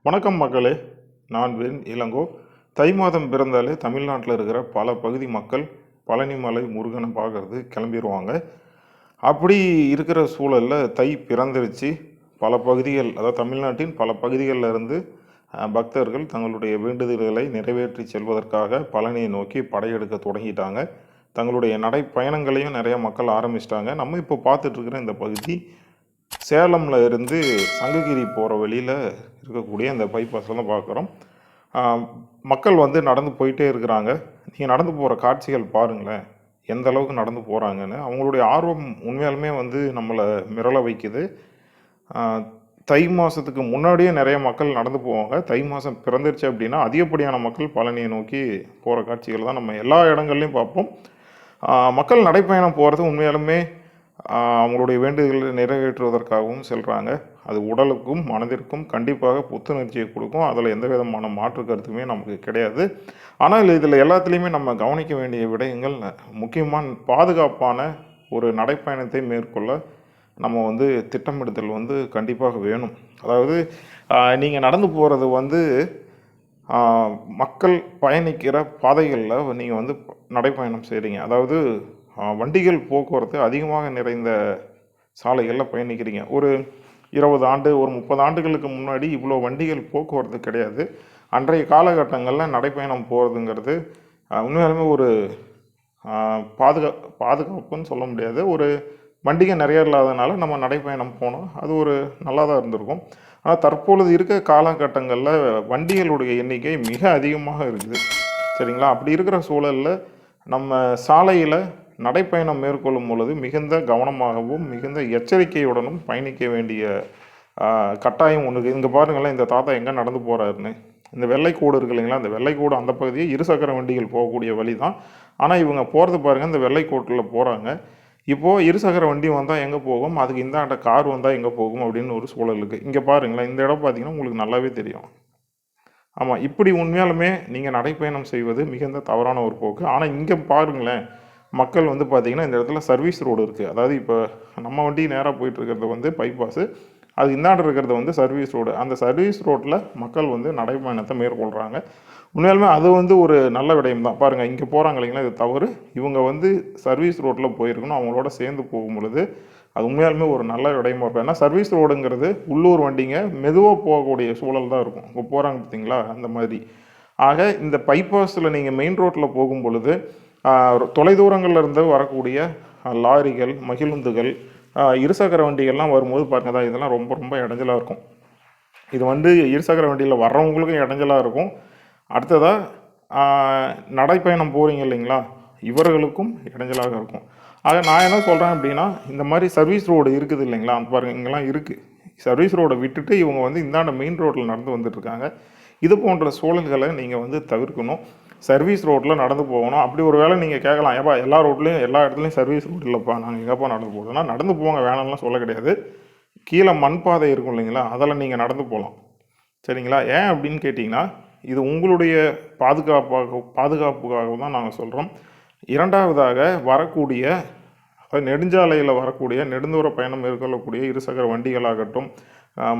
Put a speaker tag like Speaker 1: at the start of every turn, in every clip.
Speaker 1: வணக்கம் மக்களே, நான் வெண் இளங்கோ. தை மாதம் பிறந்தாலே தமிழ்நாட்டில் இருக்கிற பல பகுதி மக்கள் பழனிமலை முருகனை பார்க்கறது கிளம்பிடுவாங்க. அப்படி இருக்கிற சூழலில் தை பிறந்துருச்சு. பல பகுதிகள், அதாவது தமிழ்நாட்டின் பல பகுதிகளில் இருந்து பக்தர்கள் தங்களுடைய வேண்டுதல்களை நிறைவேற்றி செல்வதற்காக பழனியை நோக்கி படையெடுக்க தொடங்கிட்டாங்க. தங்களுடைய நடைப்பயணங்களையும் நிறைய மக்கள் ஆரம்பிச்சிட்டாங்க. நம்ம இப்போ பார்த்துட்ருக்கிற இந்த பகுதி சேலமில் இருந்து சங்ககிரி போகிற வழியில் இருக்கக்கூடிய இந்த பைபாஸில் தான் பார்க்குறோம். மக்கள் வந்து நடந்து போயிட்டே இருக்கிறாங்க. நீங்கள் நடந்து போகிற காட்சிகள் பாருங்களேன், எந்த அளவுக்கு நடந்து போகிறாங்கன்னு. அவங்களுடைய ஆர்வம் உண்மையாலுமே வந்து நம்மளை மிரள வைக்குது. தை மாதத்துக்கு முன்னாடியே நிறைய மக்கள் நடந்து போவாங்க. தை மாதம் பிறந்துருச்சு அப்படின்னா அதிகப்படியான மக்கள் பழனியை நோக்கி போகிற காட்சிகள் தான் நம்ம எல்லா இடங்கள்லையும் பார்ப்போம். மக்கள் நடைப்பயணம் போகிறது உண்மையாலுமே அவங்களுடைய வேண்டுதல்களை நிறைவேற்றுவதற்காகவும் செல்கிறாங்க. அது உடலுக்கும் மனதிற்கும் கண்டிப்பாக புத்துணர்ச்சியை கொடுக்கும். அதில் எந்த விதமான மாற்று கருத்துமே நமக்கு கிடையாது. ஆனால் இதில் எல்லாத்துலேயுமே நம்ம கவனிக்க வேண்டிய விடயங்கள் முக்கியமான பாதுகாப்பான ஒரு நடைப்பயணத்தை மேற்கொள்ள நம்ம வந்து திட்டமிடுதல் வந்து கண்டிப்பாக வேணும். அதாவது நீங்கள் நடந்து போகிறது வந்து மக்கள் பயணிக்கிற பாதைகளில் நீங்கள் வந்து நடைப்பயணம் செய்கிறீங்க. அதாவது வண்டிகள் போக்குவரத்து அதிகமாக நிறைந்த சாலைகளில் பயணிக்கிறீங்க. ஒரு 20 ஆண்டு, ஒரு 30 ஆண்டுகளுக்கு முன்னாடி இவ்வளோ வண்டிகள் போக்குவரத்து கிடையாது. அன்றைய காலகட்டங்களில் நடைப்பயணம் போகிறதுங்கிறது உண்மையாலுமே ஒரு பாதுகாப்புன்னு சொல்ல முடியாது. ஒரு வண்டிகள் நிறைய இல்லாதனால நம்ம நடைப்பயணம் போனோம், அது ஒரு நல்லா தான் இருந்திருக்கும். ஆனால் தற்பொழுது இருக்க காலகட்டங்களில் வண்டிகளுடைய எண்ணிக்கை மிக அதிகமாக இருக்குது. சரிங்களா? அப்படி இருக்கிற சூழலில் நம்ம சாலையில் நடைப்பயணம் மேற்கொள்ளும் பொழுது மிகுந்த கவனமாகவும் மிகுந்த எச்சரிக்கையுடனும் பயணிக்க வேண்டிய கட்டாயம் ஒன்று. இங்கே பாருங்களேன், இந்த தாத்தா எங்கே நடந்து போகிறாருன்னு. இந்த வெள்ளைக்கூடு இருக்கு இல்லைங்களா, அந்த வெள்ளைக்கூடு அந்த பகுதியை இருசக்கர வண்டிகள் போகக்கூடிய வழி தான். ஆனால் இவங்க போகிறது பாருங்கள், இந்த வெள்ளைக்கூட்டில் போகிறாங்க. இப்போது இருசக்கர வண்டி வந்தால் எங்கே போகும், அதுக்கு இந்தாண்ட கார் வந்தால் எங்கே போகும் அப்படின்னு ஒரு சூழல் இருக்குது. இங்கே பாருங்களேன், இந்த இடம் பார்த்திங்கன்னா உங்களுக்கு நல்லாவே தெரியும். ஆமாம், இப்படி உண்மையாலுமே நீங்கள் நடைப்பயணம் செய்வது மிகுந்த தவறான ஒரு போக்கு. ஆனால் இங்கே பாருங்களேன், மக்கள் வந்து பார்த்திங்கன்னா இந்த இடத்துல சர்வீஸ் ரோடு இருக்குது. அதாவது இப்போ நம்ம வண்டி நேராக போயிட்டுருக்கிறது வந்து பைபாஸு, அது இந்தாண்டு இருக்கிறது வந்து சர்வீஸ் ரோடு. அந்த சர்வீஸ் ரோட்டில் மக்கள் வந்து நடைப்பயணத்தை மேற்கொள்கிறாங்க. உண்மையாலுமே அது வந்து ஒரு நல்ல விடயம் தான். பாருங்கள், இங்கே போகிறாங்க இல்லைங்களா, இது தவறு. இவங்க வந்து சர்வீஸ் ரோட்டில் போயிருக்கணும், அவங்களோட சேர்ந்து போகும் பொழுது அது உண்மையாலுமே ஒரு நல்ல விடயமாக இருக்கும். ஏன்னா சர்வீஸ் ரோடுங்கிறது உள்ளூர் வண்டிங்க மெதுவாக போகக்கூடிய சூழல் தான் இருக்கும். இப்போ போகிறாங்க பார்த்தீங்களா, அந்த மாதிரி. ஆக இந்த பைபாஸில் நீங்கள் மெயின் ரோட்டில் போகும் பொழுது தொலைதூரங்களில் இருந்து வரக்கூடிய லாரிகள், மகிழுந்துகள், இருசக்கர வண்டிகள்லாம் வரும்போது பாருங்கள் தான், இதெல்லாம் ரொம்ப ரொம்ப இடைஞ்சலாக இருக்கும். இது வந்து இருசக்கர வண்டியில் வர்றவங்களுக்கும் இடைஞ்சலாக இருக்கும். அடுத்ததாக நடைப்பயணம் போகிறீங்க இல்லைங்களா, இவர்களுக்கும் இடைஞ்சலாக இருக்கும். ஆக நான் என்ன சொல்கிறேன் அப்படின்னா, இந்த மாதிரி சர்வீஸ் ரோடு இருக்குது இல்லைங்களா, அந்த பாருங்கள் இங்கெல்லாம் இருக்குது. சர்வீஸ் ரோடை விட்டுட்டு இவங்க வந்து இந்தாண்ட மெயின் ரோட்டில் நடந்து வந்துட்டுருக்காங்க. இது போன்ற சூழல்களை நீங்கள் வந்து தவிர்க்கணும். சர்வீஸ் ரோட்டில் நடந்து போகணும். அப்படி ஒரு வேளை நீங்கள் கேட்கலாம், ஏப்பா எல்லா ரோட்லேயும் எல்லா இடத்துலையும் சர்வீஸ் ரோட் இல்லைப்பா, நாங்கள் எங்கேப்பா நடந்து போகிறோம்னா, நடந்து போங்க, வேணாம்லாம் சொல்ல கிடையாது. கீழே மண் பாதை இருக்கும் இல்லைங்களா, அதில் நீங்கள் நடந்து போகலாம். சரிங்களா? ஏன் அப்படின்னு கேட்டிங்கன்னா, இது உங்களுடைய பாதுகாப்புக்காக தான் நாங்கள் சொல்கிறோம். இரண்டாவதாக வரக்கூடிய நெடுஞ்சாலையில் வரக்கூடிய நெடுந்தூர பயணம் மேற்கொள்ளக்கூடிய இருசக்கர வண்டிகளாகட்டும்,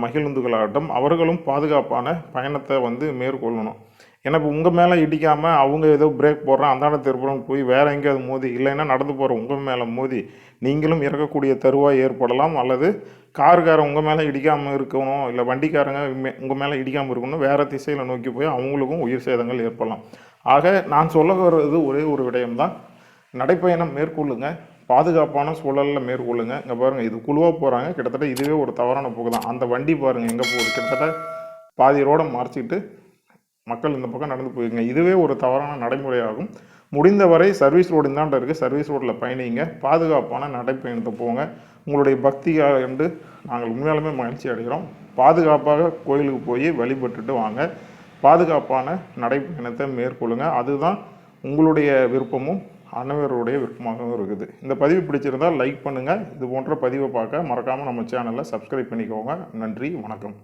Speaker 1: மகிழுந்துகளாகட்டும், அவர்களும் பாதுகாப்பான பயணத்தை வந்து மேற்கொள்ளணும். ஏன்னா இப்போ உங்கள் மேலே இடிக்காமல் அவங்க ஏதோ பிரேக் போடுறோம் அந்தாண்ட திருப்புறம் போய் வேறு எங்கேயாவது மோதி, இல்லைன்னா நடந்து போகிற உங்கள் மேலே மோதி நீங்களும் இறக்கக்கூடிய தருவாய் ஏற்படலாம். அல்லது காருக்காரன் உங்கள் மேலே இடிக்காமல் இருக்கணும், இல்லை வண்டிக்காரங்க உங்கள் மேலே இடிக்காமல் இருக்கணும், வேறு திசையில் நோக்கி போய் அவங்களுக்கும் உயிர் சேதங்கள் ஏற்படலாம். ஆக நான் சொல்ல வர்றது ஒரே ஒரு விடயம்தான், நடைப்பயணம் மேற்கொள்ளுங்க, பாதுகாப்பான சூழலில் மேற்கொள்ளுங்க. இங்கே பாருங்கள், இது குழுவாக போகிறாங்க, கிட்டத்தட்ட இதுவே ஒரு தவறான போக்கு தான். அந்த வண்டி பாருங்கள் எங்கே போகுது, கிட்டத்தட்ட பாதி ரோடை மறைச்சிக்கிட்டு மக்கள் இந்த பக்கம் நடந்து போயிருங்க. இதுவே ஒரு தவறான நடைமுறையாகும். முடிந்தவரை சர்வீஸ் ரோடு இந்தாண்ட இருக்குது, சர்வீஸ் ரோட்டில் பயணிங்க, பாதுகாப்பான நடைப்பயணத்தை போங்க. உங்களுடைய பக்தியாக என்று நாங்கள் உண்மையாலுமே மகிழ்ச்சி அடைகிறோம். பாதுகாப்பாக கோயிலுக்கு போய் வழிபட்டுட்டு வாங்க, பாதுகாப்பான நடைப்பயணத்தை மேற்கொள்ளுங்க. அதுதான் உங்களுடைய விருப்பமும் அனைவருடைய விருப்பமாகவும் இருக்குது. இந்த பதிவு பிடிச்சிருந்தால் லைக் பண்ணுங்கள். இது போன்ற பதிவை பார்க்க மறக்காமல் நம்ம சேனலை சப்ஸ்கிரைப் பண்ணிக்கோங்க. நன்றி, வணக்கம்.